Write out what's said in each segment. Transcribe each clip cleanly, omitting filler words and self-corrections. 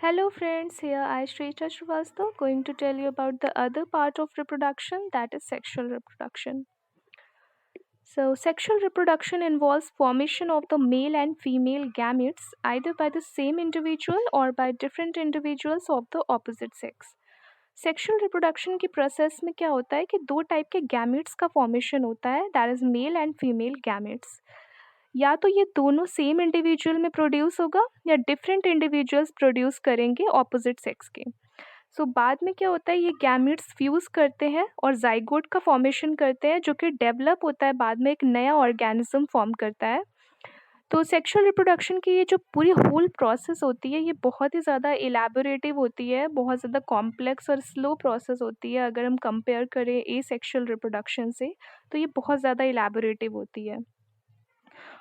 Hello friends, here I Shrita Srivastava going to tell you about the other part of reproduction, that is sexual reproduction. So sexual reproduction involves formation of the male and female gametes either by the same individual or by different individuals of the opposite sex. Sexual reproduction की process में क्या होता है कि दो type के gametes का formation होता है, that is male and female gametes. या तो ये दोनों सेम इंडिविजुअल में प्रोड्यूस होगा या डिफरेंट इंडिविजुअल्स प्रोड्यूस करेंगे ऑपोजिट सेक्स के। बाद में क्या होता है, ये गैमेट्स फ्यूज करते हैं और जाइगोट का फॉर्मेशन करते हैं जो कि डेवलप होता है, बाद में एक नया ऑर्गेनिज्म फॉर्म करता है। तो सेक्सुअल रिप्रोडक्शन की ये जो पूरी होल प्रोसेस होती है, ये बहुत ही ज़्यादा इलैबोरेटिव होती है, बहुत ज़्यादा कॉम्प्लेक्स और स्लो प्रोसेस होती है। अगर हम कंपेयर करें ए सेक्शुअल रिप्रोडक्शन से, तो ये बहुत ज़्यादा इलैबोरेटिव होती है।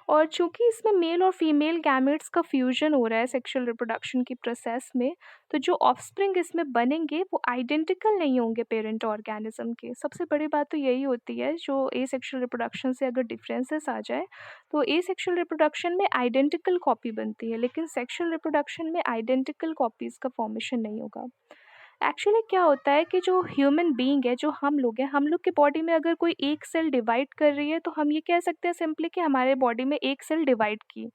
और चूँकि इसमें मेल और फीमेल गैमेट्स का फ्यूजन हो रहा है सेक्सुअल रिप्रोडक्शन की प्रोसेस में, तो जो ऑफस्प्रिंग इसमें बनेंगे वो आइडेंटिकल नहीं होंगे पेरेंट ऑर्गेनिज्म के। सबसे बड़ी बात तो यही होती है, जो एसेक्सुअल रिप्रोडक्शन से अगर डिफरेंसेस आ जाए, तो एसेक्सुअल रिप्रोडक्शन में आइडेंटिकल कॉपी बनती है, लेकिन सेक्सुअल रिप्रोडक्शन में आइडेंटिकल कॉपीज़ का फॉर्मेशन नहीं होगा। एक्चुअली क्या होता है कि जो ह्यूमन बीइंग है, जो हम लोग हैं, हम लोग के बॉडी में अगर कोई एक सेल डिवाइड कर रही है, तो हम ये कह सकते हैं सिंपली कि हमारे बॉडी में एक सेल डिवाइड की।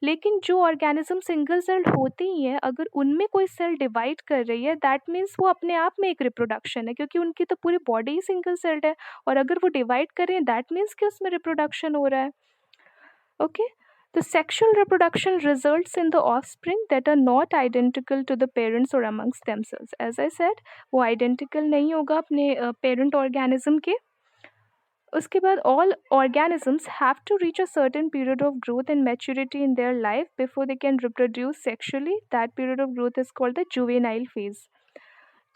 लेकिन जो ऑर्गेनिज्म सिंगल सेल्ड होती ही हैं, अगर उनमें कोई सेल डिवाइड कर रही है, दैट मीन्स वो अपने आप में एक रिप्रोडक्शन है, क्योंकि उनकी तो पूरी बॉडी ही सिंगल सेल्ड है। और अगर वो डिवाइड कर रही है, दैट मीन्स कि उसमें रिप्रोडक्शन हो रहा है। Okay, the sexual reproduction results in the offspring that are not identical to the parents or amongst themselves. As I said, वो identical नहीं होगा अपने parent organism के। उसके बाद all organisms have to reach a certain period of growth and maturity in their life before they can reproduce sexually. That period of growth is called the juvenile phase.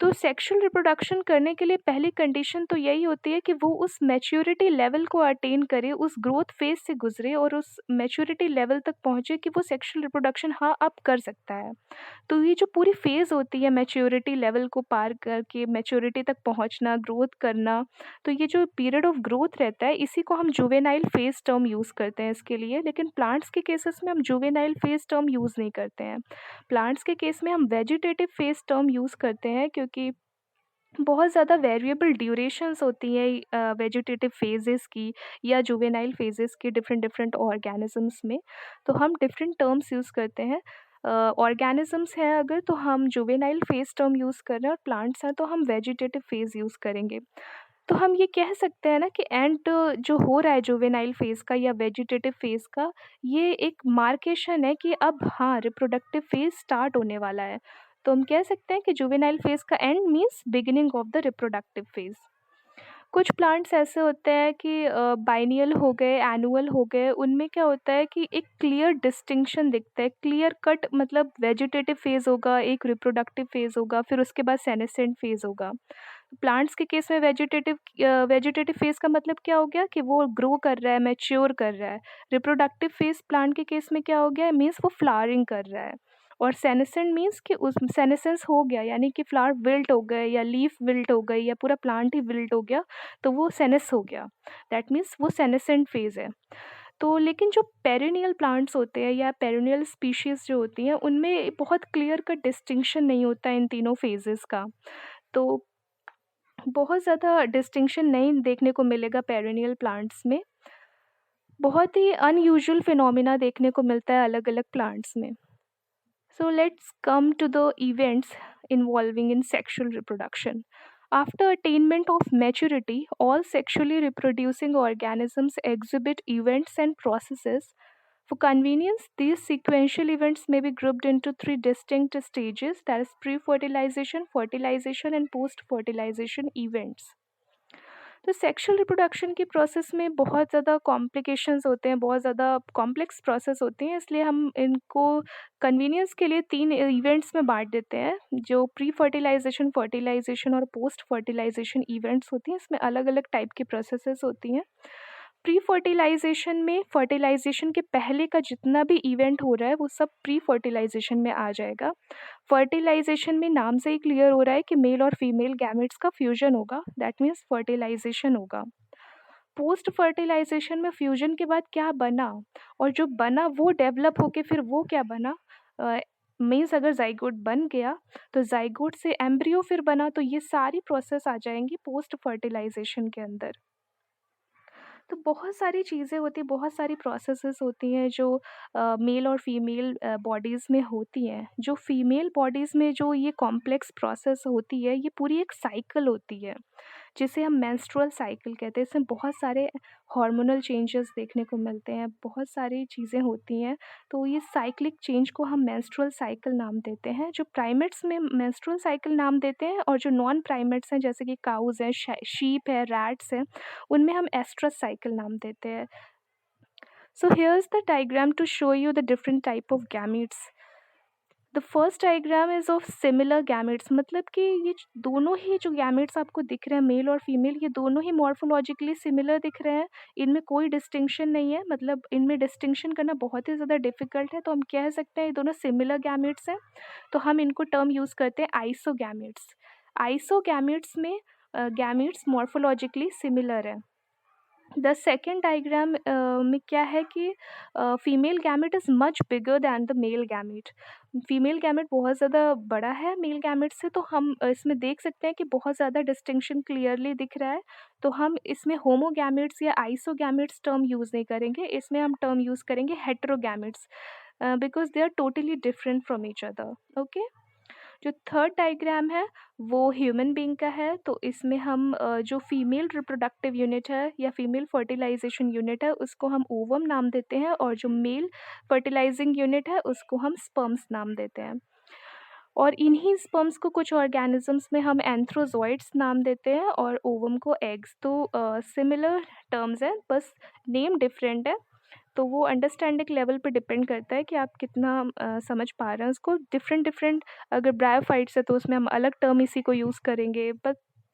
तो sexual reproduction करने के लिए पहली condition तो यही होती है कि वो उस मैच्योरिटी लेवल को अटेन करे, उस ग्रोथ फेज से गुजरे और उस मैच्योरिटी लेवल तक पहुँचे कि वो सेक्सुअल रिप्रोडक्शन हाँ अब कर सकता है। तो ये जो पूरी फेज़ होती है मैच्योरिटी लेवल को पार करके मैच्योरिटी तक पहुँचना, ग्रोथ करना, तो ये जो पीरियड ऑफ ग्रोथ रहता है, इसी को हम जुवेनाइल फेज़ टर्म यूज़ करते हैं इसके लिए। लेकिन प्लांट्स के केसेस में हम जुवेनाइल फेज़ टर्म यूज़ नहीं करते हैं। प्लांट्स के केस में हम वेजिटेटिव फेज़ टर्म यूज़ करते हैं, क्योंकि बहुत ज़्यादा वेरिएबल ड्यूरेशंस होती हैं वेजिटेटिव फेजेस की या जुवेनाइल फेजेस की डिफरेंट डिफरेंट ऑर्गेनिजम्स में। तो हम डिफरेंट टर्म्स यूज़ करते हैं। ऑर्गेनिजम्स हैं अगर, तो हम जुवेनाइल फेज टर्म यूज़ कर रहे हैं, और प्लांट्स हैं तो हम वेजिटेटिव फेज यूज़ करेंगे। तो हम ये कह सकते हैं ना कि एंड जो हो रहा है जुवेनाइल फेज़ का या वेजिटेटिव फेज़ का, ये एक मार्केशन है कि अब हाँ, रिप्रोडक्टिव फेज़ स्टार्ट होने वाला है। तो हम कह सकते हैं कि जुवेनाइल फेज़ का and means beginning of the reproductive phase. कुछ प्लांट्स ऐसे होते हैं कि बाइनियल हो गए, एनुअल हो गए, उनमें क्या होता है कि एक क्लियर डिस्टिंक्शन दिखता है, क्लियर कट, मतलब वेजिटेटिव फेज़ होगा, एक रिप्रोडक्टिव फेज़ होगा, फिर उसके बाद सेनेसेंट फेज़ होगा। प्लांट्स के केस में वेजिटेटिव फेज़ का मतलब क्या हो गया कि वो ग्रो कर रहा है, मैच्योर कर रहा है। रिप्रोडक्टिव फेज़ प्लांट के केस में क्या हो गया, मीन्स वो फ्लावरिंग कर रहा है। और सेनेसेंट मीन्स कि उस सेनेसेंस हो गया, यानी कि फ्लावर विल्ट हो गए या लीफ विल्ट हो गई या पूरा प्लांट ही विल्ट हो गया, तो वो सेनेस हो गया। दैट मीन्स वो सेनेसेंट फेज़ है। तो लेकिन जो पेरिनियल प्लांट्स होते हैं या पेरिनियल स्पीशीज़ जो होती हैं, उनमें बहुत क्लियर कट डिस्टिंक्शन नहीं होता इन तीनों फेजेस का। तो बहुत ज़्यादा डिस्टिंक्शन नहीं देखने को मिलेगा पेरिनियल प्लांट्स में। बहुत ही अनयूजुअल फिनोमिना देखने को मिलता है अलग-अलग प्लांट्स में। So let's come to the events involving in sexual reproduction. After attainment of maturity, all sexually reproducing organisms exhibit events and processes. For convenience, these sequential events may be grouped into three distinct stages, that is pre-fertilization, fertilization and post-fertilization events. तो sexual reproduction की process में बहुत ज़्यादा complications होते हैं, बहुत ज़्यादा complex process होती हैं, इसलिए हम इनको कन्वीनियंस के लिए 3 इवेंट्स में बाँट देते हैं। जो प्री फर्टिलाइज़ेशन, फर्टिलाइज़ेशन और पोस्ट फर्टिलाइज़ेशन इवेंट्स होती हैं, इसमें अलग-अलग टाइप की प्रोसेसेस होती हैं। प्री फर्टिलाइज़ेशन में फर्टिलाइज़ेशन के पहले का जितना भी इवेंट हो रहा है, वो सब प्री फर्टिलाइज़ेशन में आ जाएगा। फर्टिलाइज़ेशन में नाम से ही क्लियर हो रहा है कि मेल और फीमेल गैमेट्स का फ्यूजन होगा, दैट मीन्स फर्टिलाइज़ेशन होगा। पोस्ट फर्टिलाइज़ेशन में फ्यूजन के बाद क्या बना और जो बना वो डेवलप होके फिर वो क्या बना, मीन्स अगर ज़ाइगोट बन गया तो ज़ाइगोट से एम्ब्रियो फिर बना, तो ये सारी प्रोसेस आ जाएंगी पोस्ट फर्टिलाइजेशन के अंदर। तो बहुत सारी चीज़ें होती हैं, बहुत सारी प्रोसेसेस होती हैं जो मेल और फीमेल बॉडीज़ में होती हैं। जो फीमेल बॉडीज़ में जो ये कॉम्प्लेक्स प्रोसेस होती है, ये पूरी एक साइकिल होती है, जिसे हम मेंस्ट्रुअल साइकिल कहते हैं। इसमें बहुत सारे हार्मोनल चेंजेस देखने को मिलते हैं, बहुत सारी चीज़ें होती हैं। तो ये साइक्लिक चेंज को हम मेंस्ट्रुअल साइकिल नाम देते हैं। जो प्राइमेट्स में मेंस्ट्रुअल साइकिल नाम देते हैं, और जो नॉन प्राइमेट्स हैं जैसे कि काउज़ हैं, शीप है, रैट्स हैं, उनमें हम एस्ट्रस साइकिल नाम देते हैं। So here's the diagram to show you the different type of gametes. The first diagram is of similar gametes, मतलब कि ये दोनों ही जो गैमेट्स आपको दिख रहे हैं, मेल और फीमेल, ये दोनों ही मॉर्फोलॉजिकली सिमिलर दिख रहे हैं। इनमें कोई डिस्टिंक्शन नहीं है, मतलब इनमें डिस्टिंक्शन करना बहुत ही ज़्यादा डिफिकल्ट है। तो हम कह सकते हैं ये दोनों सिमिलर गैमेट्स हैं, तो हम इनको टर्म यूज़ करते हैं आइसोगैमेट्स। आइसोगैमेट्स में गैमेट्स मॉर्फोलॉजिकली सिमिलर है। द सेकेंड डायग्राम में क्या है कि female gamete is much bigger than the male gamete. Female gamete बहुत ज़्यादा बड़ा है मेल गैमेट से, तो हम इसमें देख सकते हैं कि बहुत ज़्यादा डिस्टिंक्शन क्लियरली दिख रहा है। तो हम इसमें होमोगैमेट्स या आइसोगैमेट्स टर्म यूज़ नहीं करेंगे, इसमें हम टर्म यूज़ करेंगे heterogametes, because they are totally different from each other. Okay, जो थर्ड डायग्राम है वो ह्यूमन बीइंग का है। तो इसमें हम जो फीमेल रिप्रोडक्टिव यूनिट है या फीमेल फर्टिलाइजेशन यूनिट है उसको हम ओवम नाम देते हैं, और जो मेल फर्टिलाइजिंग यूनिट है उसको हम स्पर्म्स नाम देते हैं। और इन्हीं स्पर्म्स को कुछ ऑर्गेनिजम्स में हम एंथ्रोजॉइड्स नाम देते हैं, और ओवम को एग्स। तो सिमिलर टर्म्स हैं, बस नेम डिफरेंट है। तो वो अंडरस्टैंडिंग लेवल पे डिपेंड करता है कि आप कितना समझ पा रहे हैं उसको। डिफरेंट डिफरेंट, अगर ब्रायोफाइट्स है तो उसमें हम अलग टर्म इसी को यूज़ करेंगे।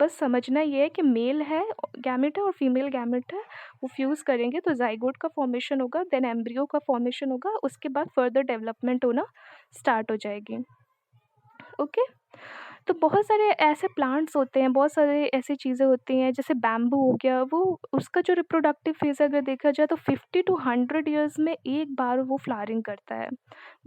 बस समझना ये है कि मेल है गैमेट है और फीमेल गैमेट है, वो फ्यूज़ करेंगे तो जाइगोट का फॉर्मेशन होगा, देन एम्ब्रियो का फॉर्मेशन होगा, उसके बाद फर्दर डेवलपमेंट होना स्टार्ट हो जाएगी। ओके, तो बहुत सारे ऐसे प्लांट्स होते हैं, बहुत सारे ऐसी चीज़ें होती हैं, जैसे बैम्बू हो गया, वो उसका जो रिप्रोडक्टिव फेज़ अगर देखा जाए तो 50 टू 100 ईयर्स में एक बार वो फ्लावरिंग करता है।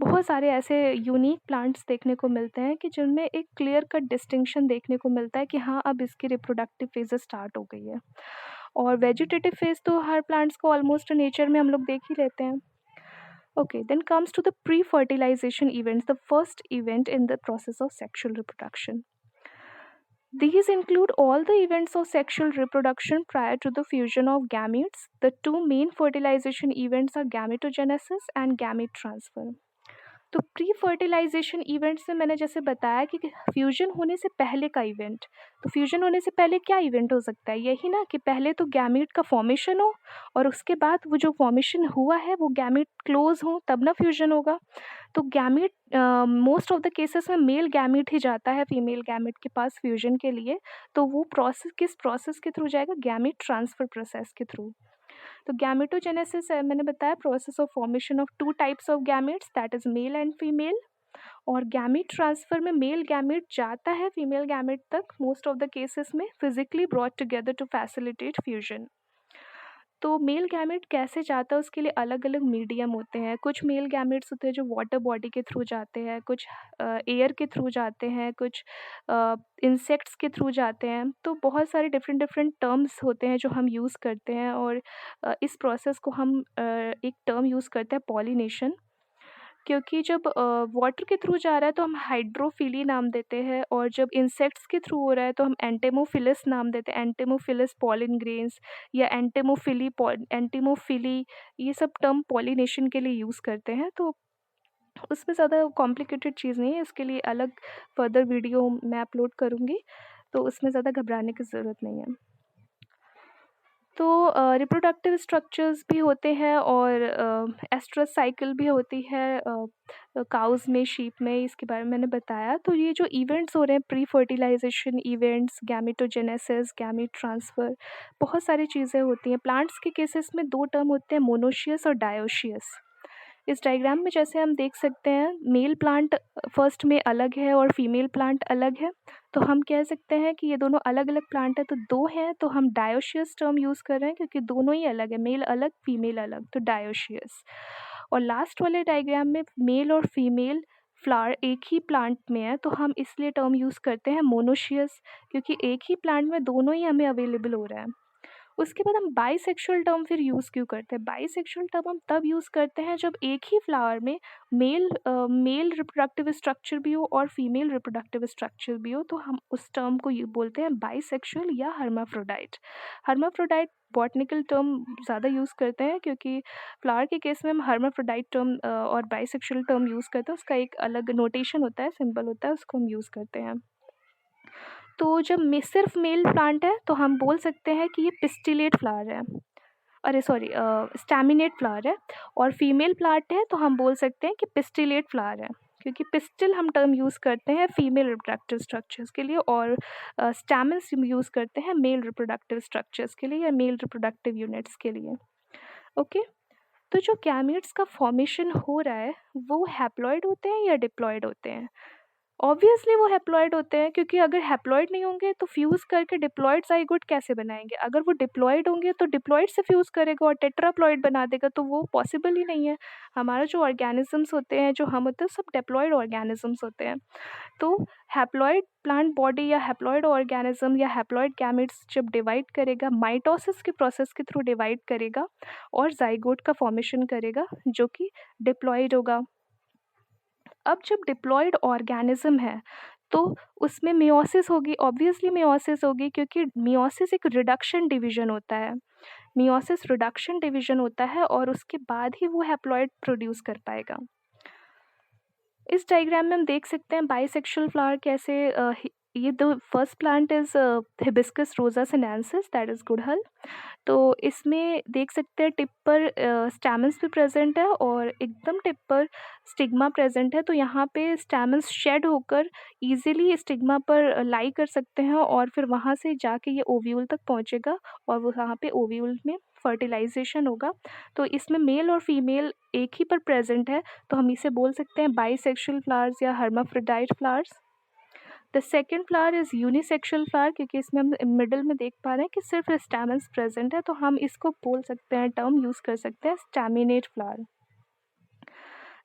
बहुत सारे ऐसे यूनिक प्लांट्स देखने को मिलते हैं कि जिनमें एक क्लियर कट डिस्टिंक्शन देखने को मिलता है कि हाँ, अब इसकी रिप्रोडक्टिव फेज़ स्टार्ट हो गई है। और वेजिटेटिव फेज़ तो हर प्लांट्स को ऑलमोस्ट नेचर में हम लोग देख ही लेते हैं। Okay, then comes to the pre-fertilization events, the first event in the process of sexual reproduction. These include all the events of sexual reproduction prior to the fusion of gametes. The two main fertilization events are gametogenesis and gamete transfer. तो pre fertilization event से मैंने जैसे बताया कि fusion होने से पहले का इवेंट। तो फ्यूजन होने से पहले क्या इवेंट हो सकता है? यही ना कि पहले तो गैमीट का फॉर्मेशन हो, और उसके बाद वो जो फॉर्मेशन हुआ है वो गैमीट क्लोज हो, तब ना फ्यूजन होगा। तो gamete most of the cases में मेल गैमीट ही जाता है फीमेल गैमीट के पास फ्यूजन के लिए। तो वो प्रोसेस किस प्रोसेस के थ्रू जाएगा? गैमीट ट्रांसफर प्रोसेस के थ्रू। तो गैमेटोजेनेसिस है, मैंने बताया, process of formation of two types of gametes, that is male and female. और गैमेट ट्रांसफर में मेल गैमेट जाता है फीमेल गैमेट तक मोस्ट ऑफ द केसेस में, physically brought together to facilitate fusion. तो मेल गैमेट कैसे जाता है उसके लिए अलग अलग मीडियम होते हैं। कुछ मेल गैमेट्स होते हैं जो वाटर बॉडी के थ्रू जाते हैं, कुछ एयर के थ्रू जाते हैं, कुछ इंसेक्ट्स के थ्रू जाते हैं। तो बहुत सारे डिफरेंट डिफरेंट टर्म्स होते हैं जो हम यूज़ करते हैं, और इस प्रोसेस को हम एक टर्म यूज़ करते हैं पॉलिनेशन। क्योंकि जब वाटर के थ्रू जा रहा है तो हम हाइड्रोफिली नाम देते हैं, और जब इंसेक्ट्स के थ्रू हो रहा है तो हम एंटेमोफिलस नाम देते हैं, एंटेमोफिलस पॉलिन ग्रेन्स या एंटीमोफिली, ये सब टर्म पॉलिनेशन के लिए यूज़ करते हैं। तो उसमें ज़्यादा कॉम्प्लिकेटेड चीज़ नहीं है, इसके लिए अलग फर्दर वीडियो मैं अपलोड करूँगी, तो उसमें ज़्यादा घबराने की ज़रूरत नहीं है। तो रिप्रोडक्टिव स्ट्रक्चर्स भी होते हैं, और एस्ट्रस साइकिल भी होती है काउज़ में, शीप में, इसके बारे में मैंने बताया। तो ये जो इवेंट्स हो रहे हैं, pre fertilization events, gametogenesis, gamete transfer, बहुत सारी चीज़ें होती हैं। प्लांट्स के केसेस में दो टर्म होते हैं, मोनोशियस और डायोशियस। इस डायग्राम में जैसे हम देख सकते हैं, मेल प्लांट फर्स्ट में अलग है और फीमेल प्लांट अलग है। तो हम कह सकते हैं कि ये दोनों अलग अलग प्लांट है, तो दो हैं, तो हम डायोशियस टर्म यूज़ कर रहे हैं क्योंकि दोनों ही अलग है, मेल अलग फीमेल अलग, तो डायोशियस। और लास्ट वाले डायग्राम में मेल और फीमेल फ्लावर एक ही प्लांट में है तो हम इसलिए टर्म यूज़ करते हैं मोनोशियस, क्योंकि एक ही प्लांट में दोनों ही हमें अवेलेबल हो रहा है। उसके बाद हम बाइसेक्सुअल टर्म फिर यूज़ क्यों करते हैं? बाइसेक्सुअल टर्म हम तब यूज़ करते हैं जब एक ही फ्लावर में मेल रिप्रोडक्टिव स्ट्रक्चर भी हो और फीमेल रिप्रोडक्टिव स्ट्रक्चर भी हो, तो हम उस टर्म को ये बोलते हैं बाइसेक्सुअल या हर्माफ्रोडाइट। हर्माफ्रोडाइट बॉटनिकल टर्म ज़्यादा यूज़ करते हैं, क्योंकि फ्लावर के केस में हम हर्माफ्रोडाइट टर्म और बाइसेक्सुअल टर्म यूज़ करते हैं। उसका एक अलग नोटेशन होता है, सिंबल होता है, उसको हम यूज़ करते हैं। तो जब में सिर्फ मेल प्लांट है तो हम बोल सकते हैं कि ये पिस्टिलेट फ्लावर है, अरे सॉरी स्टैमिनेट फ्लावर है। और फीमेल प्लांट है तो हम बोल सकते हैं कि पिस्टिलेट फ्लावर है, क्योंकि पिस्टिल हम टर्म यूज़ करते हैं फीमेल रिप्रोडक्टिव स्ट्रक्चर्स के लिए, और स्टैमेंस यूज़ करते हैं मेल रिप्रोडक्टिव स्ट्रक्चर्स के लिए या मेल रिप्रोडक्टिव यूनिट्स के लिए। ओके, तो जो गैमेट्स का फॉर्मेशन हो रहा है वो हैप्लॉइड होते हैं या डिप्लॉइड होते हैं? ऑब्वियसली वो हैप्लॉइड होते हैं, क्योंकि अगर हैप्लॉइड नहीं होंगे तो फ्यूज़ करके डिप्लॉइड ज़ाइगोट कैसे बनाएँगे? अगर वो डिप्लॉइड होंगे तो डिप्लॉइड से फ्यूज़ करेगा और टेट्राप्लॉइड बना देगा, तो वो पॉसिबल ही नहीं है। हमारा जो ऑर्गेनिज़म्स होते हैं, जो हम होते हैं, सब डिप्लॉइड ऑर्गेनिज़म्स होते हैं। तो हैप्लॉइड प्लांट बॉडी या हैप्लॉइड ऑर्गेनिज़्म या हैप्लॉइड गैमेट्स जब डिवाइड करेगा, माइटोसिस के प्रोसेस के थ्रू डिवाइड करेगा और ज़ाइगोट का फॉर्मेशन करेगा, जो कि डिप्लॉइड होगा। अब जब डिप्लॉयड ऑर्गेनिज्म है तो उसमें मियोसिस होगी, ऑब्वियसली मियोसिस होगी, क्योंकि मियोसिस एक रिडक्शन डिवीजन होता है। मियोसिस रिडक्शन डिवीजन होता है और उसके बाद ही वो हैप्लॉइड प्रोड्यूस कर पाएगा। इस डायग्राम में हम देख सकते हैं बाइसेक्सुअल फ्लावर कैसे ये the first plant is hibiscus रोजा सिनेंसिस, दैट इज गुड़हल। तो इसमें देख सकते हैं टिप पर स्टैमेंस भी प्रेजेंट है और एकदम टिप पर स्टिग्मा प्रेजेंट है। तो यहाँ पे स्टैमेंस शेड होकर इजीली स्टिग्मा पर लाई कर सकते हैं और फिर वहाँ से जाके ये ओव्यूल तक पहुँचेगा और वो वहाँ पे ओव्यूल में फर्टिलाइजेशन होगा। तो इसमें मेल और फीमेल एक ही पर प्रेजेंट है, तो हम इसे बोल सकते हैं बाइसेक्सुअल फ्लावर्स या hermaphrodite flowers. The second flower is unisexual flower, क्योंकि इसमें हम मिडल में देख पा रहे हैं कि सिर्फ स्टैमेंस प्रेजेंट है, तो हम इसको बोल सकते हैं, टर्म यूज़ कर सकते हैं staminate flower.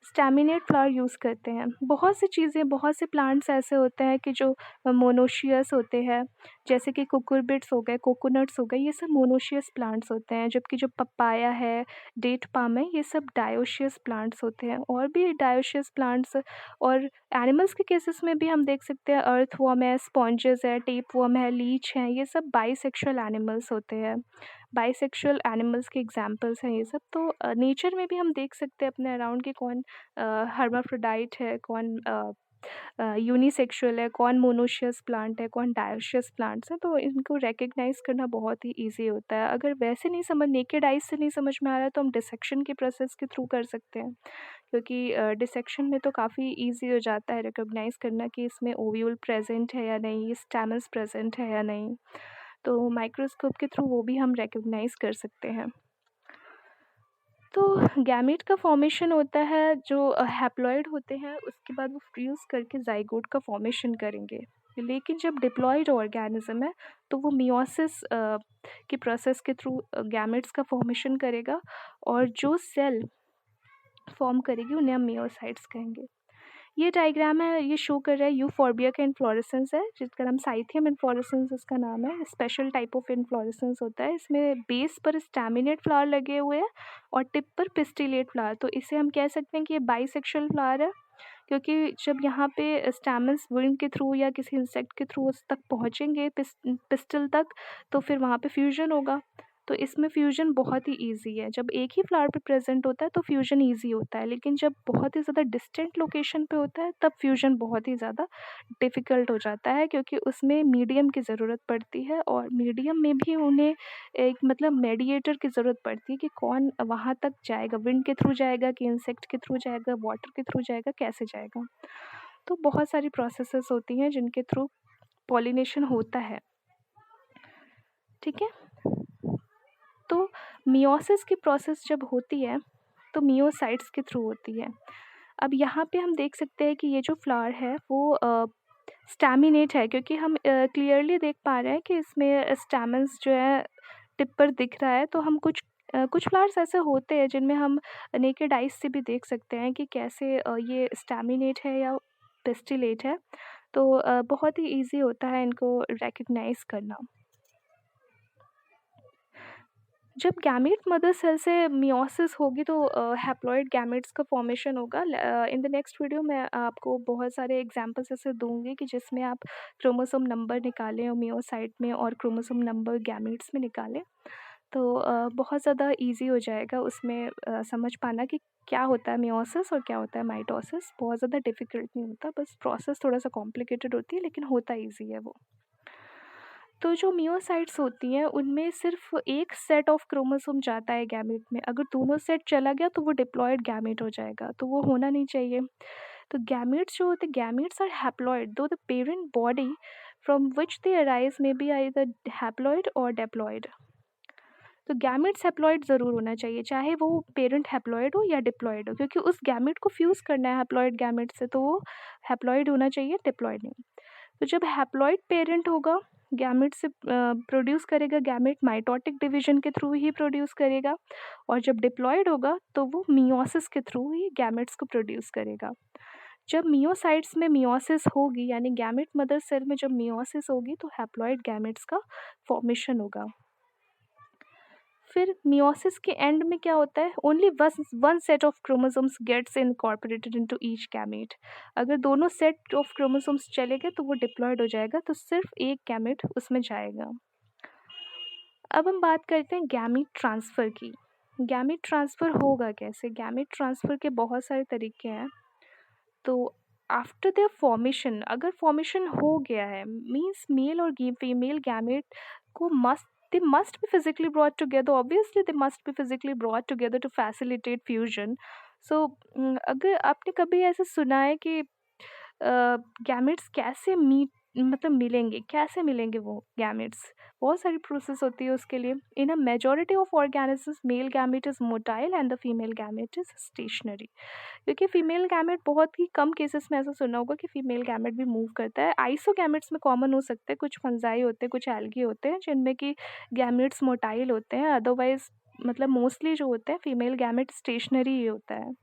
Staminate flower use करते हैं। बहुत सी चीज़ें, बहुत से प्लांट्स ऐसे होते हैं कि जो मोनोशियस होते हैं, जैसे कि कुकुरबिट्स हो गए, कोकोनट्स हो गए, ये सब मोनोशियस प्लांट्स होते हैं। जबकि जो पपाया है, डेट पाम है, ये सब डायोशियस प्लांट्स होते हैं। और भी डायोशियस प्लांट्स और एनिमल्स के केसेस में भी हम देख सकते हैं, अर्थवर्म है, स्पॉन्जेस है, टेपवर्म है, लीच हैं, ये सब बाइसेक्सुअल एनिमल्स होते हैं। बाइसेक्सुअल एनिमल्स के एग्जाम्पल्स हैं ये सब। तो नेचर में भी हम देख सकते हैं अपने अराउंड कि कौन हर्माफ्रोडाइट है, कौन यूनिसेक्सुअल है, कौन मोनोशियस प्लांट है, कौन डायोशियस प्लांट्स हैं। तो इनको रिकग्नाइज करना बहुत ही ईजी होता है। अगर वैसे नहीं समझ, नेकेड आइज से नहीं समझ में आ रहा है, तो हम डिसेक्शन के प्रोसेस के थ्रू कर सकते हैं, क्योंकि डिसेक्शन में तो काफ़ी ईजी हो जाता है रिकग्नाइज करना कि इसमें ओव्यूल प्रेजेंट है या नहीं, स्टैमस प्रेजेंट है या नहीं। तो माइक्रोस्कोप के थ्रू वो भी हम रिकग्नाइज कर सकते हैं। तो गैमेट का फॉर्मेशन होता है, जो हैप्लॉइड होते हैं उसके बाद वो फ्यूज़ करके ज़ाइगोट का फॉर्मेशन करेंगे। लेकिन जब डिप्लॉयड ऑर्गेनिज्म है तो वो मियोसिस के प्रोसेस के थ्रू गैमेट्स का फॉर्मेशन करेगा और जो सेल फॉर्म करेगी उन्हें हम मियोसाइट्स कहेंगे। ये डायग्राम है, ये शो कर रहा है यूफोर्बिया का इन्फ्लोरेसेंस है, जिसका नाम साइथियम इन्फ्लोरेसेंस इसका नाम है। स्पेशल टाइप ऑफ इन्फ्लोरेसेंस होता है। इसमें बेस पर स्टैमिनेट फ्लावर लगे हुए हैं और टिप पर पिस्टिलेट फ्लावर। तो इसे हम कह सकते हैं कि ये बाइसेक्सुअल फ्लावर है, क्योंकि जब यहाँ पे स्टैमेंस विंड के थ्रू या किसी इंसेक्ट के थ्रू उस तक पहुँचेंगे पिस्टल तक, तो फिर वहाँ पे फ्यूजन होगा। तो इसमें फ्यूजन बहुत ही ईजी है। जब एक ही फ्लावर पे प्रेजेंट होता है तो फ्यूजन ईजी होता है, लेकिन जब बहुत ही ज़्यादा डिस्टेंट लोकेशन पे होता है तब फ्यूजन बहुत ही ज़्यादा डिफ़िकल्ट हो जाता है, क्योंकि उसमें मीडियम की ज़रूरत पड़ती है और मीडियम में भी उन्हें एक मतलब मेडिएटर की ज़रूरत पड़ती है कि कौन वहाँ तक जाएगा, विंड के थ्रू जाएगा कि इंसेक्ट के थ्रू जाएगा, वाटर के थ्रू जाएगा, कैसे जाएगा। तो बहुत सारी प्रोसेसेस होती हैं जिनके थ्रू पॉलिनेशन होता है। ठीक है, तो मियोसिस की प्रोसेस जब होती है तो मियोसाइट्स के थ्रू होती है। अब यहाँ पे हम देख सकते हैं कि ये जो फ्लावर है वो स्टैमिनेट है, क्योंकि हम क्लियरली देख पा रहे हैं कि इसमें स्टैमेंस जो है टिप पर दिख रहा है। तो हम कुछ कुछ फ्लावर्स ऐसे होते हैं जिनमें हम नेकेड आइज़ से भी देख सकते हैं कि कैसे ये स्टैमिनेट है या पिस्टिलेट है। तो बहुत ही ईज़ी होता है इनको रिकॉग्नाइज़ करना। जब गैमेट मदर सेल से मियोसिस होगी तो हैप्लॉइड गैमेट्स का फॉर्मेशन होगा। इन द नेक्स्ट वीडियो मैं आपको बहुत सारे एग्जांपल्स ऐसे दूँगी कि जिसमें आप क्रोमोसोम नंबर निकालें और मियोसाइट में और क्रोमोसोम नंबर गैमेट्स में निकालें। तो बहुत ज़्यादा ईज़ी हो जाएगा उसमें समझ पाना कि क्या होता है मियोसिस और क्या होता है माइटोसिस। बहुत ज़्यादा डिफ़िकल्ट नहीं होता, बस प्रोसेस थोड़ा-सा कॉम्प्लिकेटेड होती है लेकिन होता ईज़ी है वो। तो जो मियोसाइट्स होती हैं उनमें सिर्फ़ एक सेट ऑफ क्रोमोसोम जाता है गैमेट में। अगर दोनों सेट चला गया तो वो डिप्लॉइड गैमेट हो जाएगा, तो वो होना नहीं चाहिए। तो गैमेट्स जो होते हैं, गैमेट्स आर हैप्लॉइड दो the parent body from which they arise may be either haploid और डिप्लॉइड। तो गैमेट्स हैप्लॉइड ज़रूर होना चाहिए, चाहे वो पेरेंट हैप्लॉइड हो या डिप्लॉइड हो, क्योंकि उस गैमेट को फ्यूज़ करना है हैप्लॉइड गैमेट से, तो वो हैप्लॉइड होना चाहिए, डिप्लॉइड नहीं। तो जब हैप्लॉइड पेरेंट होगा, गैमेट से प्रोड्यूस करेगा, गैमेट माइटोटिक डिवीजन के थ्रू ही प्रोड्यूस करेगा, और जब डिप्लॉइड होगा तो वो मियोसिस के थ्रू ही गैमेट्स को प्रोड्यूस करेगा। जब मियोसाइट्स में मियोसिस होगी, यानी गैमेट मदर सेल में जब मियोसिस होगी, तो हैप्लॉइड गैमेट्स का फॉर्मेशन होगा। फिर मियोसिस के एंड में क्या होता है, only one set of chromosomes gets incorporated into each gamete. अगर दोनों सेट ऑफ क्रोमोसोम्स चले गए तो वो डिप्लॉयड हो जाएगा, तो सिर्फ एक गैमेट उसमें जाएगा। अब हम बात करते हैं गैमेट ट्रांसफ़र की। गैमेट ट्रांसफ़र होगा कैसे? गैमेट ट्रांसफ़र के बहुत सारे तरीके हैं। तो आफ्टर देयर फॉर्मेशन, अगर फॉर्मेशन हो गया है, मीन्स मेल और फीमेल गैमेट को must be physically brought together, obviously they must be physically brought together to facilitate fusion. So अगर आपने कभी ऐसा सुना है कि गैमेट्स कैसे मीट मतलब मिलेंगे, कैसे मिलेंगे वो गैमेट्स? बहुत सारी प्रोसेस होती है उसके लिए। In a majority of organisms male gamete is motile and the female gamete is stationary. क्योंकि फीमेल गैमेट बहुत ही कम केसेस में ऐसा सुना होगा कि फीमेल गैमेट भी मूव करता है। आइसोगैमेट्स में कॉमन हो सकते हैं, कुछ फंजाई होते हैं, कुछ एल्गी होते हैं जिनमें कि गैमेट्स मोटाइल होते हैं, अदरवाइज मतलब मोस्टली जो होते हैं फीमेल गैमेट स्टेशनरी ही होता है।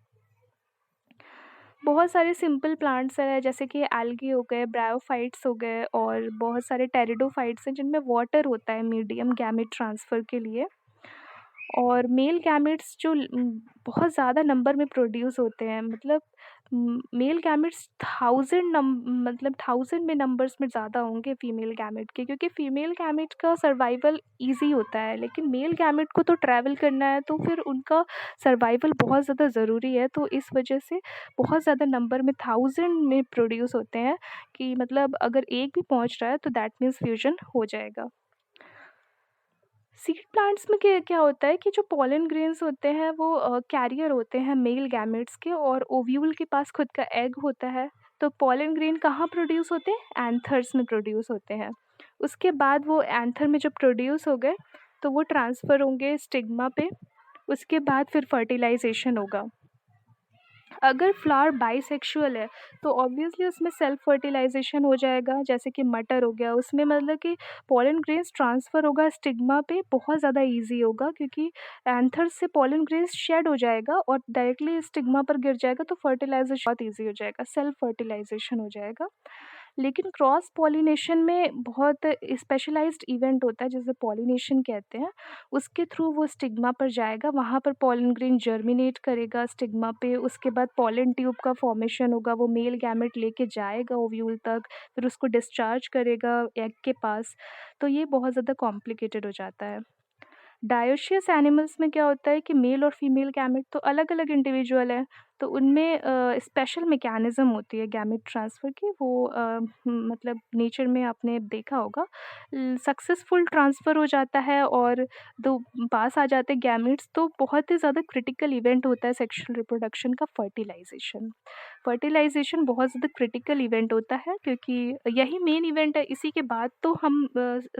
बहुत सारे सिंपल प्लांट्स हैं जैसे कि एल्गी हो गए, ब्रायोफाइट्स हो गए, और बहुत सारे टेरिडोफाइट्स हैं जिनमें वाटर होता है मीडियम गैमेट ट्रांसफ़र के लिए। और मेल गैमेट्स जो बहुत ज़्यादा नंबर में प्रोड्यूस होते हैं, मतलब मेल गैमेट्स मतलब 1000 में नंबर्स में ज़्यादा होंगे फीमेल गैमेट के, क्योंकि फीमेल गैमेट का सर्वाइवल ईज़ी होता है, लेकिन मेल गैमेट को तो ट्रैवल करना है, तो फिर उनका सर्वाइवल बहुत ज़्यादा ज़रूरी है। तो इस वजह से बहुत ज़्यादा नंबर में 1000 में प्रोड्यूस होते हैं, कि मतलब अगर एक भी पहुँच रहा है तो दैट मीन्स फ्यूजन हो जाएगा। सीड प्लांट्स में क्या क्या होता है कि जो पॉलन ग्रेन्स होते हैं वो कैरियर होते हैं मेल गैमेट्स के, और ओव्यूल के पास खुद का एग होता है। तो पॉलन ग्रेन कहाँ प्रोड्यूस होते हैं? एंथर्स में प्रोड्यूस होते हैं। उसके बाद वो एंथर में जब प्रोड्यूस हो गए तो वो ट्रांसफ़र होंगे स्टिग्मा पे। उसके बाद फिर फर्टिलाइजेशन होगा। अगर फ्लावर बाइसेक्सुअल है तो ऑब्वियसली उसमें सेल्फ फर्टिलाइजेशन हो जाएगा, जैसे कि मटर हो गया, उसमें मतलब कि पॉलन ग्रेन्स ट्रांसफ़र होगा स्टिग्मा पे, बहुत ज़्यादा ईजी होगा, क्योंकि एंथर से पॉलन ग्रेन्स शेड हो जाएगा और डायरेक्टली स्टिग्मा पर गिर जाएगा, तो फर्टिलाइजेशन बहुत ईजी हो जाएगा, सेल्फ फर्टिलाइजेशन हो जाएगा। लेकिन क्रॉस पॉलिनेशन में बहुत स्पेशलाइज्ड इवेंट होता है जिसे पॉलिनेशन कहते हैं। उसके थ्रू वो स्टिग्मा पर जाएगा, वहाँ पर पॉलन ग्रेन जर्मिनेट करेगा स्टिग्मा पे, उसके बाद पॉलन ट्यूब का फॉर्मेशन होगा, वो मेल गैमेट लेके जाएगा ओव्यूल तक, फिर उसको डिस्चार्ज करेगा एग के पास। तो ये बहुत ज़्यादा कॉम्प्लिकेटेड हो जाता है। डायोशियस एनिमल्स में क्या होता है कि मेल और फीमेल गैमेट तो अलग-अलग इंडिविजुअल हैं, तो उनमें स्पेशल मैकेनिज़्म होती है गैमेट ट्रांसफ़र की, वो मतलब नेचर में आपने देखा होगा। सक्सेसफुल ट्रांसफ़र हो जाता है और दो पास आ जाते हैं गैमेट्स, तो बहुत ही ज़्यादा क्रिटिकल इवेंट होता है सेक्सुअल रिप्रोडक्शन का फर्टिलाइज़ेशन। फर्टिलाइज़ेशन बहुत ज़्यादा क्रिटिकल इवेंट होता है, क्योंकि यही मेन इवेंट है, इसी के बाद तो हम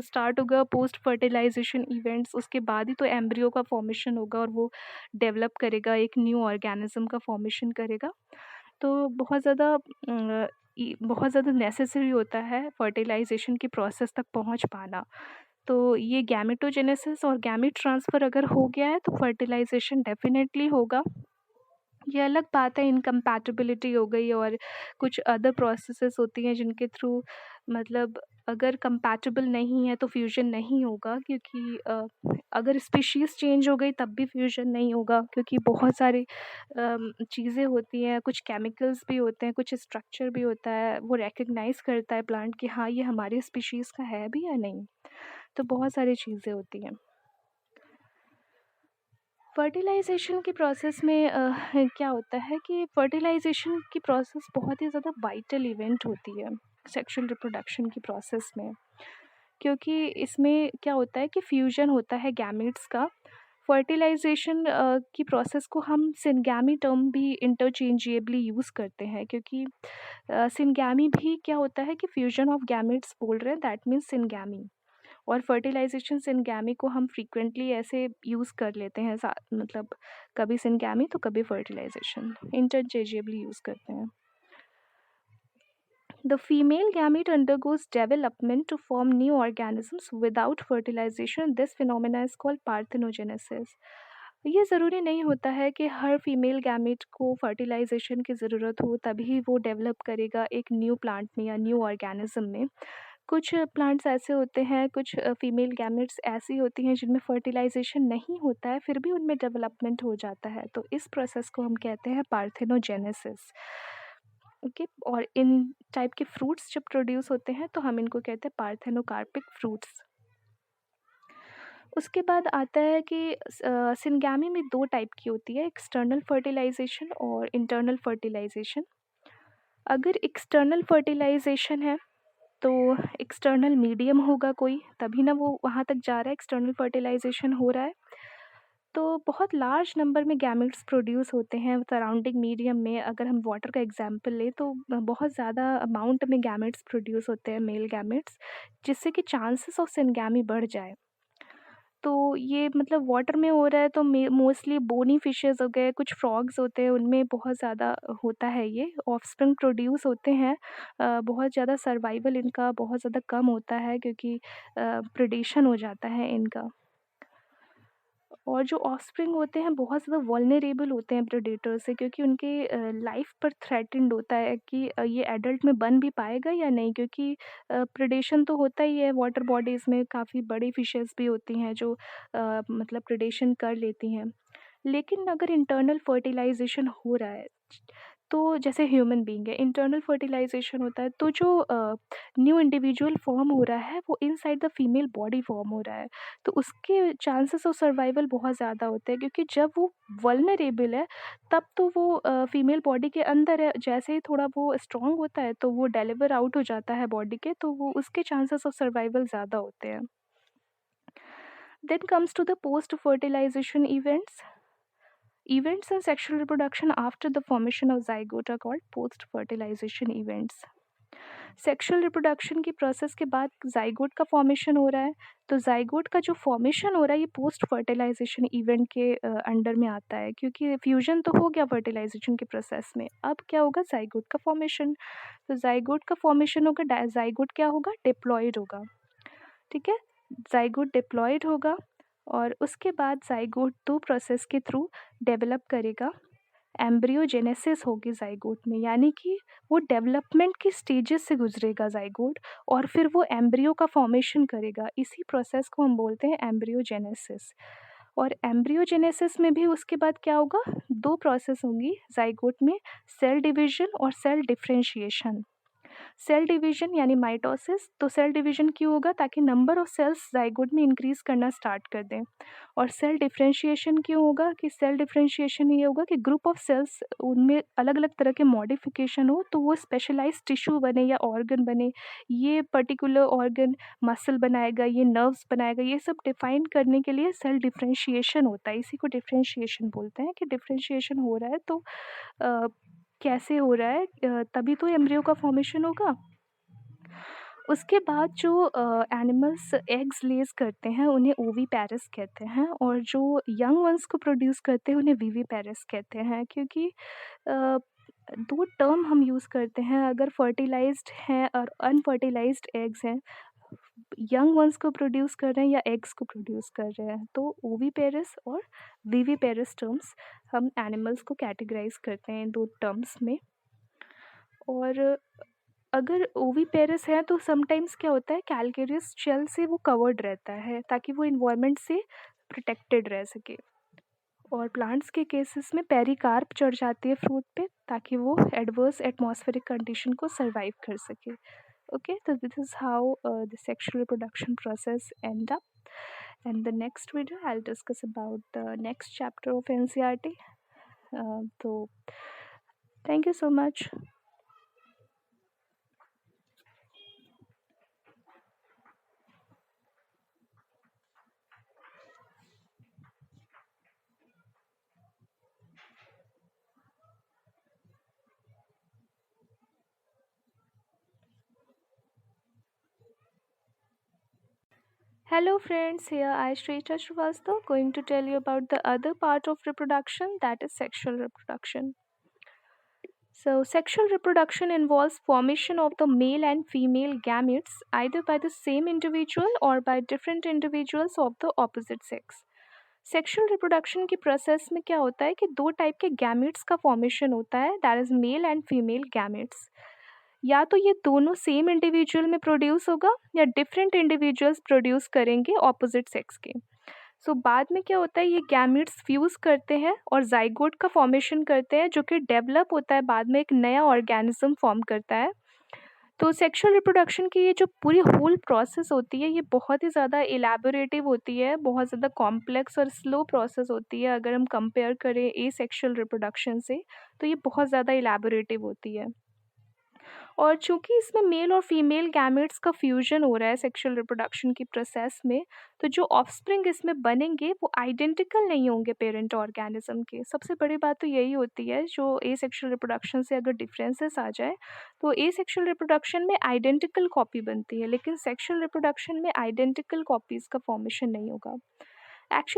स्टार्ट होगा पोस्ट फर्टिलाइज़ेशन इवेंट्स, उसके बाद ही तो एम्ब्रियो का फॉर्मेशन होगा और वो डेवलप करेगा, एक न्यू ऑर्गेनिज़्म का फॉर्मेशन करेगा। तो बहुत ज़्यादा नेसेसरी होता है फर्टिलाइज़ेशन की प्रोसेस तक पहुँच पाना। तो ये गैमेटोजेनेसिस और गैमेट ट्रांसफ़र अगर हो गया है तो फर्टिलाइज़ेशन डेफ़िनेटली होगा। ये अलग बात है, इनकम्पैटिबिलिटी हो गई और कुछ अदर प्रोसेसेस होती हैं जिनके थ्रू मतलब अगर कंपैटिबल नहीं है तो फ्यूज़न नहीं होगा, क्योंकि अगर स्पीशीज़ चेंज हो गई तब भी फ्यूज़न नहीं होगा, क्योंकि बहुत सारी चीज़ें होती हैं, कुछ केमिकल्स भी होते हैं, कुछ स्ट्रक्चर भी होता है, वो रिकॉग्नाइज़ करता है प्लांट कि हाँ, ये हमारी स्पीशीज़ का है भी या नहीं। तो बहुत सारी चीज़ें होती हैं। फर्टिलाइज़ेशन के प्रोसेस में क्या होता है कि फर्टिलाइज़ेशन की प्रोसेस बहुत ही ज़्यादा वाइटल इवेंट होती है सेक्सुअल रिप्रोडक्शन की प्रोसेस में, क्योंकि इसमें क्या होता है कि फ्यूजन होता है गैमेट्स का। फर्टिलाइज़ेशन की प्रोसेस को हम सिनगैमी टर्म भी इंटरचेंजेबली यूज़ करते हैं, क्योंकि सिनगैमी भी क्या होता है कि फ्यूजन ऑफ गैमेट्स बोल रहे हैं, दैट मीन्स सिनगैमी। और फर्टिलाइज़ेशन सिनगैमी को हम फ्रीक्वेंटली ऐसे यूज़ कर लेते हैं, मतलब कभी सिनगैमी तो कभी फर्टिलाइज़ेशन इंटरचेंजेबली यूज़ करते हैं। The female gamete undergoes development to form new organisms without fertilization. This phenomena is called parthenogenesis. ये ज़रूरी नहीं होता है कि हर फीमेल गैमेट को फर्टिलाइजेशन की ज़रूरत हो तभी वो डेवलप करेगा एक न्यू प्लांट में या न्यू ऑर्गेनिज्म में। कुछ प्लांट्स ऐसे होते हैं, कुछ फीमेल गैमेट्स ऐसी होती हैं जिनमें फर्टिलाइजेशन नहीं होता है, फिर भी उनमें डेवलपमेंट हो जाता है, तो इस प्रोसेस को हम कहते हैं पार्थेनोजेनेसिस। ओके, और इन टाइप के फ्रूट्स जब प्रोड्यूस होते हैं तो हम इनको कहते हैं पार्थेनोकार्पिक फ्रूट्स। उसके बाद आता है कि सिनगैमी में दो टाइप की होती है, एक्सटर्नल फर्टिलाइजेशन और इंटरनल फर्टिलाइजेशन। अगर एक्सटर्नल फर्टिलाइजेशन है तो एक्सटर्नल मीडियम होगा कोई, तभी ना वो वहाँ तक जा रहा है, एक्सटर्नल फर्टिलाइजेशन हो रहा है। तो बहुत लार्ज नंबर में गैमेट्स प्रोड्यूस होते हैं सराउंडिंग मीडियम में। अगर हम वाटर का एग्जांपल लें तो बहुत ज़्यादा अमाउंट में गैमेट्स प्रोड्यूस होते हैं, मेल गैमेट्स, जिससे कि चांसेस ऑफ सिनगैमी बढ़ जाए। तो ये मतलब वाटर में हो रहा है तो मोस्टली बोनी फिशेज़ हो गए, कुछ फ्रॉग्स होते हैं, उनमें बहुत ज़्यादा होता है ये, ऑफ़स्प्रिंग प्रोड्यूस होते हैं। बहुत ज़्यादा सर्वाइवल इनका बहुत ज़्यादा कम होता है, क्योंकि प्रेडेशन हो जाता है इनका। और जो ऑफ़स्प्रिंग होते हैं बहुत ज़्यादा वल्नरेबल होते हैं प्रेडेटर से, क्योंकि उनके लाइफ़ पर थ्रेटेंड होता है कि ये एडल्ट में बन भी पाएगा या नहीं, क्योंकि प्रेडेशन तो होता ही है वाटर बॉडीज़ में, काफ़ी बड़ी फिशेज़ भी होती हैं जो मतलब प्रेडेशन कर लेती हैं। लेकिन अगर इंटरनल फर्टिलाइज़ेशन हो रहा है, तो जैसे ह्यूमन बीइंग है, इंटरनल फर्टिलाइज़ेशन होता है, तो जो न्यू इंडिविजुअल फ़ॉर्म हो रहा है वो inside the female body form हो रहा है। तो उसके चांसेस ऑफ सर्वाइवल बहुत ज़्यादा होते हैं, क्योंकि जब वो वल्नरेबल है तब तो वो फीमेल बॉडी के अंदर है, जैसे ही थोड़ा वो स्ट्रॉन्ग होता है तो वो डेलिवर आउट हो जाता है बॉडी के, तो वो उसके चांसेस ऑफ सर्वाइवल ज़्यादा होते हैं। Then comes to the post fertilization events. Events in sexual reproduction after the formation of zygote are called post fertilization events. Sexual reproduction की प्रोसेस के बाद जाइगोट का फॉर्मेशन हो रहा है, तो जाइगोट का जो फॉर्मेशन हो रहा है ये पोस्ट फर्टिलाइजेशन इवेंट के अंडर में आता है, क्योंकि फ्यूजन तो हो गया फर्टिलाइजेशन के प्रोसेस में, अब क्या होगा, जाइगोट का फॉर्मेशन। तो जाइगोट का फॉर्मेशन होगा, जाइगोट क्या होगा, डिप्लॉयड होगा। ठीक है, जाइगोट डिप्लॉयड होगा और उसके बाद जाइगोट दो प्रोसेस के थ्रू डेवलप करेगा। एम्ब्रियोजेनेसिस होगी जाइगोट में, यानी कि वो डेवलपमेंट की स्टेजेस से गुजरेगा जाइगोट, और फिर वो एम्ब्रियो का फॉर्मेशन करेगा। इसी प्रोसेस को हम बोलते हैं एम्ब्रियोजेनेसिस। और एम्ब्रियोजेनेसिस में भी उसके बाद क्या होगा, दो प्रोसेस होंगी जाइगोट में, सेल डिवीजन और सेल डिफरेंशिएशन। सेल डिवीजन यानी माइटोसिस, तो सेल डिवीजन क्यों होगा, ताकि नंबर ऑफ सेल्स जाइगोट में इंक्रीज करना स्टार्ट कर दें। और सेल डिफरेंशिएशन क्यों होगा, कि सेल डिफरेंशिएशन ये होगा कि ग्रुप ऑफ सेल्स उनमें अलग अलग तरह के मॉडिफिकेशन हो, तो वो स्पेशलाइज टिश्यू बने या ऑर्गन बने, ये पर्टिकुलर ऑर्गन मसल बनाएगा, ये नर्व्स बनाएगा, ये सब डिफाइन करने के लिए सेल डिफरेंशिएशन होता है। इसी को डिफरेंशिएशन बोलते हैं कि डिफरेंशिएशन हो रहा है तो अ, कैसे हो रहा है, तभी तो एम्ब्रियो का फॉर्मेशन होगा। उसके बाद जो एनिमल्स एग्स लेज़ करते हैं उन्हें ओविपेरस कहते हैं, और जो यंग वन्स को प्रोड्यूस करते हैं उन्हें विविपेरस कहते हैं, क्योंकि अ, 2 टर्म हम यूज़ करते हैं, अगर फर्टिलाइज़्ड हैं और अनफर्टिलाइज़्ड एग्स हैं। यंग वंस को प्रोड्यूस कर रहे हैं या एग्स को प्रोड्यूस कर रहे हैं। तो ओवीपेरस और विविपेरस टर्म्स हम एनिमल्स को कैटेगराइज करते हैं इन दो टर्म्स में। और अगर ओवीपेरस है तो समटाइम्स क्या होता है, कैलकेरियस शेल से वो कवर्ड रहता है ताकि वो इन्वायरमेंट से प्रोटेक्टेड रह सके। और प्लांट्स के केसेस में पेरिकार्प चढ़ जाती है फ्रूट पे ताकि वो एडवर्स एटमॉस्फेरिक कंडीशन को सर्वाइव कर सके। Okay, so this is how the sexual reproduction process end up. And the next video, I'll discuss about the next chapter of NCRT. So, thank you so much. Hello friends, here I Shrita Srivastava going to tell you about the other part of reproduction, that is sexual reproduction. So, sexual reproduction involves formation of the male and female gametes either by the same individual or by different individuals of the opposite sex. Sexual reproduction की process में क्या होता है कि दो type के gametes का formation होता है, that is male and female gametes. या तो ये दोनों सेम इंडिविजुअल में प्रोड्यूस होगा या डिफरेंट इंडिविजुअल्स प्रोड्यूस करेंगे ऑपोजिट सेक्स के। सो बाद में क्या होता है, ये गैमेट्स फ्यूज करते हैं और जाइगोट का फॉर्मेशन करते हैं जो कि डेवलप होता है, बाद में एक नया ऑर्गेनिज्म फॉर्म करता है। तो सेक्सुअल रिप्रोडक्शन की ये जो पूरी होल प्रोसेस होती है, ये बहुत ही ज़्यादा इलैबोरेटिव होती है, बहुत ज़्यादा कॉम्प्लेक्स और स्लो प्रोसेस होती है। अगर हम कंपेयर करें एसेक्सुअल रिप्रोडक्शन से तो ये बहुत ज़्यादा इलैबोरेटिव होती है। और चूंकि इसमें मेल और फीमेल गैमेट्स का फ्यूजन हो रहा है सेक्सुअल रिप्रोडक्शन की प्रोसेस में, तो जो ऑफस्प्रिंग इसमें बनेंगे वो आइडेंटिकल नहीं होंगे पेरेंट ऑर्गेनिज्म के। सबसे बड़ी बात तो यही होती है, जो एसेक्सुअल रिप्रोडक्शन से अगर डिफरेंसेस आ जाए तो एसेक्सुअल रिप्रोडक्शन में आइडेंटिकल कॉपी बनती है, लेकिन सेक्सुअल रिप्रोडक्शन में आइडेंटिकल कॉपीज़ का फॉर्मेशन नहीं होगा। एक्चुअली